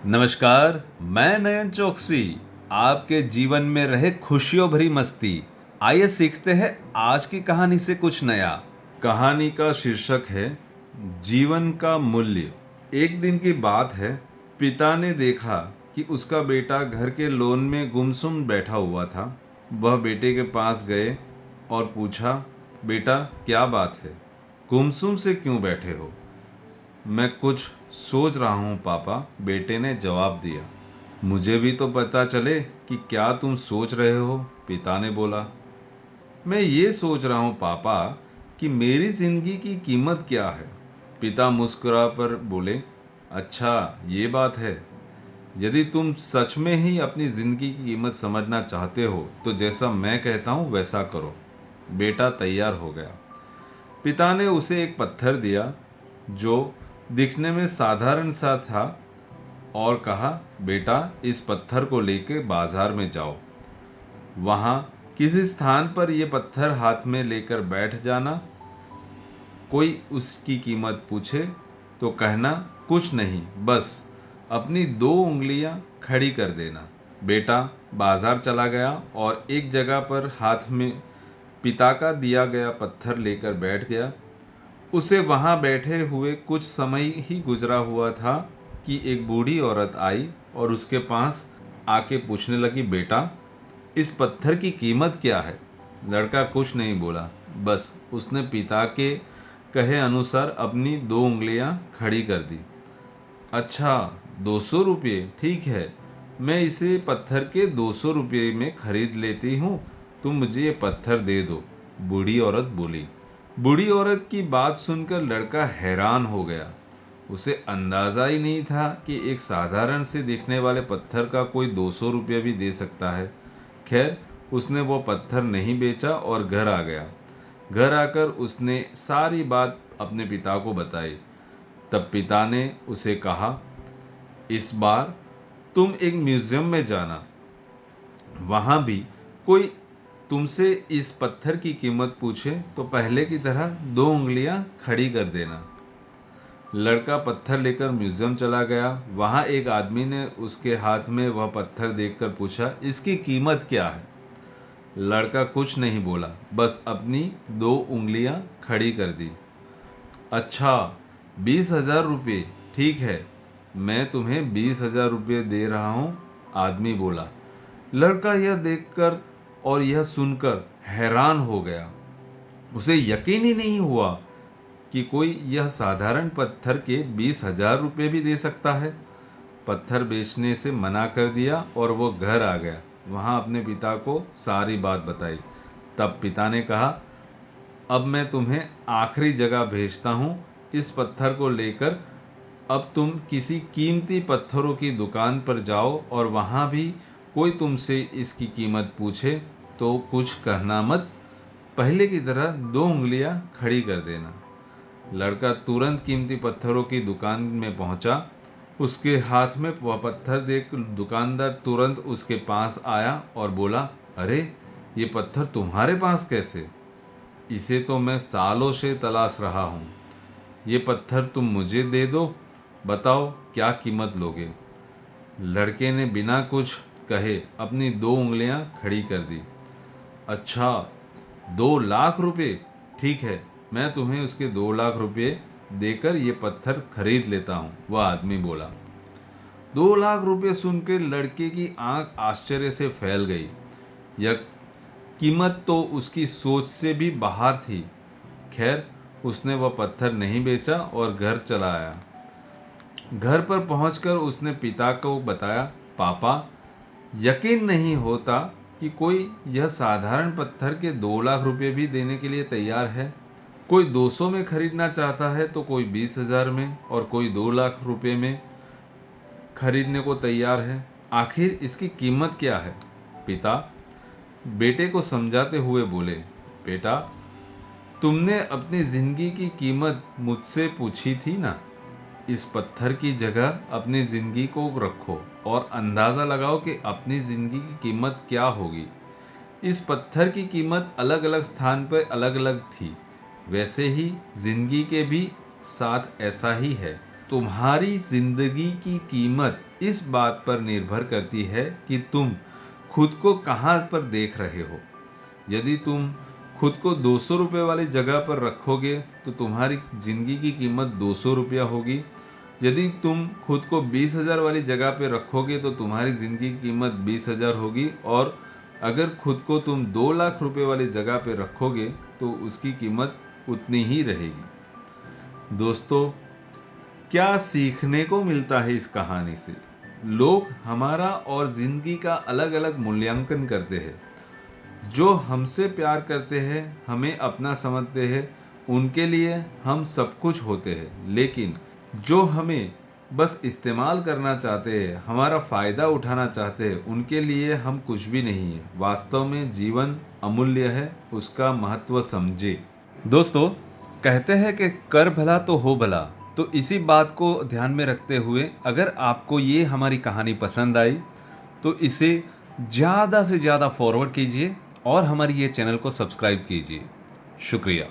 नमस्कार। मैं नयन चौकसी आपके जीवन में रहे खुशियों भरी मस्ती। आइए सीखते हैं आज की कहानी से कुछ नया। कहानी का शीर्षक है जीवन का मूल्य। एक दिन की बात है। पिता ने देखा कि उसका बेटा घर के लॉन में गुमसुम बैठा हुआ था। वह बेटे के पास गए और पूछा, बेटा क्या बात है, गुमसुम से क्यों बैठे हो? मैं कुछ सोच रहा हूँ पापा, बेटे ने जवाब दिया। मुझे भी तो पता चले कि क्या तुम सोच रहे हो, पिता ने बोला। मैं ये सोच रहा हूँ पापा कि मेरी जिंदगी की कीमत क्या है, पिता मुस्कुरा पर बोले। अच्छा ये बात है। यदि तुम सच में ही अपनी जिंदगी की कीमत समझना चाहते हो तो जैसा मैं कहता हूँ वैसा करो। बेटा तैयार हो गया। पिता ने उसे एक पत्थर दिया जो दिखने में साधारण सा था और कहा, बेटा इस पत्थर को लेकर बाजार में जाओ। वहां किसी स्थान पर यह पत्थर हाथ में लेकर बैठ जाना। कोई उसकी कीमत पूछे तो कहना कुछ नहीं, बस अपनी दो उंगलियां खड़ी कर देना। बेटा बाजार चला गया और एक जगह पर हाथ में पिता का दिया गया पत्थर लेकर बैठ गया। उसे वहां बैठे हुए कुछ समय ही गुजरा हुआ था कि एक बूढ़ी औरत आई और उसके पास आके पूछने लगी, बेटा इस पत्थर की कीमत क्या है? लड़का कुछ नहीं बोला, बस उसने पिता के कहे अनुसार अपनी दो उंगलियां खड़ी कर दी। अच्छा, 200 रुपये, ठीक है, मैं इसे पत्थर के 200 रुपये में खरीद लेती हूँ, तुम मुझे ये पत्थर दे दो, बूढ़ी औरत बोली। बूढ़ी औरत की बात सुनकर लड़का हैरान हो गया। उसे अंदाजा ही नहीं था कि एक साधारण से दिखने वाले पत्थर का कोई 200 रुपये भी दे सकता है। खैर, उसने वो पत्थर नहीं बेचा और घर आ गया। घर आकर उसने सारी बात अपने पिता को बताई। तब पिता ने उसे कहा, इस बार तुम एक म्यूजियम में जाना, वहां भी कोई तुमसे इस पत्थर की कीमत पूछे तो पहले की तरह दो उंगलियां खड़ी कर देना। लड़का पत्थर लेकर म्यूजियम चला गया। वहां एक आदमी ने उसके हाथ में वह पत्थर देखकर पूछा, इसकी कीमत क्या है? लड़का कुछ नहीं बोला, बस अपनी दो उंगलियां खड़ी कर दी। अच्छा, 20,000 रुपये, ठीक है, मैं तुम्हें 20,000 रुपये दे रहा हूं, आदमी बोला। लड़का यह देखकर और यह सुनकर हैरान हो गया। उसे यकीन ही नहीं हुआ कि कोई यह साधारण पत्थर के 20,000 रुपये भी दे सकता है। पत्थर बेचने से मना कर दिया और वो घर आ गया। वहां अपने पिता को सारी बात बताई। तब पिता ने कहा, अब मैं तुम्हें आखिरी जगह भेजता हूँ, इस पत्थर को लेकर अब तुम किसी कीमती पत्थरों की दुकान पर जाओ और वहां भी कोई तुमसे इसकी कीमत पूछे तो कुछ कहना मत, पहले की तरह दो उंगलियां खड़ी कर देना। लड़का तुरंत कीमती पत्थरों की दुकान में पहुंचा। उसके हाथ में वह पत्थर देख दुकानदार तुरंत उसके पास आया और बोला, अरे ये पत्थर तुम्हारे पास कैसे? इसे तो मैं सालों से तलाश रहा हूँ। ये पत्थर तुम मुझे दे दो, बताओ क्या कीमत लोगे? लड़के ने बिना कुछ कहे अपनी दो उंगलियां खड़ी कर दी। अच्छा, 2 लाख रुपए, ठीक है, मैं तुम्हें उसके 2 लाख रुपए देकर ये पत्थर खरीद लेता हूँ, वह आदमी बोला। 2 लाख रुपए सुनकर लड़के की आंख आश्चर्य से फैल गई। यह कीमत तो उसकी सोच से भी बाहर थी। खैर, उसने वह पत्थर नहीं बेचा और घर चला आया। घर पर पहुंचकर उसने पिता को बताया, पापा यकीन नहीं होता कि कोई यह साधारण पत्थर के 2 लाख रुपए भी देने के लिए तैयार है। कोई 200 में खरीदना चाहता है तो कोई 20,000 में और कोई 2 लाख रुपए में खरीदने को तैयार है। आखिर इसकी कीमत क्या है? पिता बेटे को समझाते हुए बोले, बेटा तुमने अपनी जिंदगी की कीमत मुझसे पूछी थी ना, इस पत्थर की जगह अपनी जिंदगी को रखो और अंदाजा लगाओ कि अपनी जिंदगी की कीमत क्या होगी। इस पत्थर की कीमत अलग अलग स्थान पर अलग अलग थी, वैसे ही जिंदगी के भी साथ ऐसा ही है। तुम्हारी जिंदगी की कीमत इस बात पर निर्भर करती है कि तुम खुद को कहाँ पर देख रहे हो। यदि तुम खुद को 200 रुपये वाली जगह पर रखोगे तो तुम्हारी जिंदगी की कीमत 200 रुपया होगी। यदि तुम खुद को 20,000 वाली जगह पे रखोगे तो तुम्हारी जिंदगी की कीमत 20,000 होगी। और अगर खुद को तुम 2 लाख रुपए वाली जगह पे रखोगे तो उसकी कीमत उतनी ही रहेगी। दोस्तों, क्या सीखने को मिलता है इस कहानी से? लोग हमारा और जिंदगी का अलग अलग मूल्यांकन करते हैं। जो हमसे प्यार करते हैं, हमें अपना समझते हैं, उनके लिए हम सब कुछ होते हैं। लेकिन जो हमें बस इस्तेमाल करना चाहते हैं, हमारा फ़ायदा उठाना चाहते हैं, उनके लिए हम कुछ भी नहीं है। वास्तव में जीवन अमूल्य है, उसका महत्व समझे। दोस्तों, कहते हैं कि कर भला तो हो भला। तो इसी बात को ध्यान में रखते हुए अगर आपको ये हमारी कहानी पसंद आई तो इसे ज़्यादा से ज़्यादा फॉरवर्ड कीजिए और हमारी ये चैनल को सब्सक्राइब कीजिए। शुक्रिया।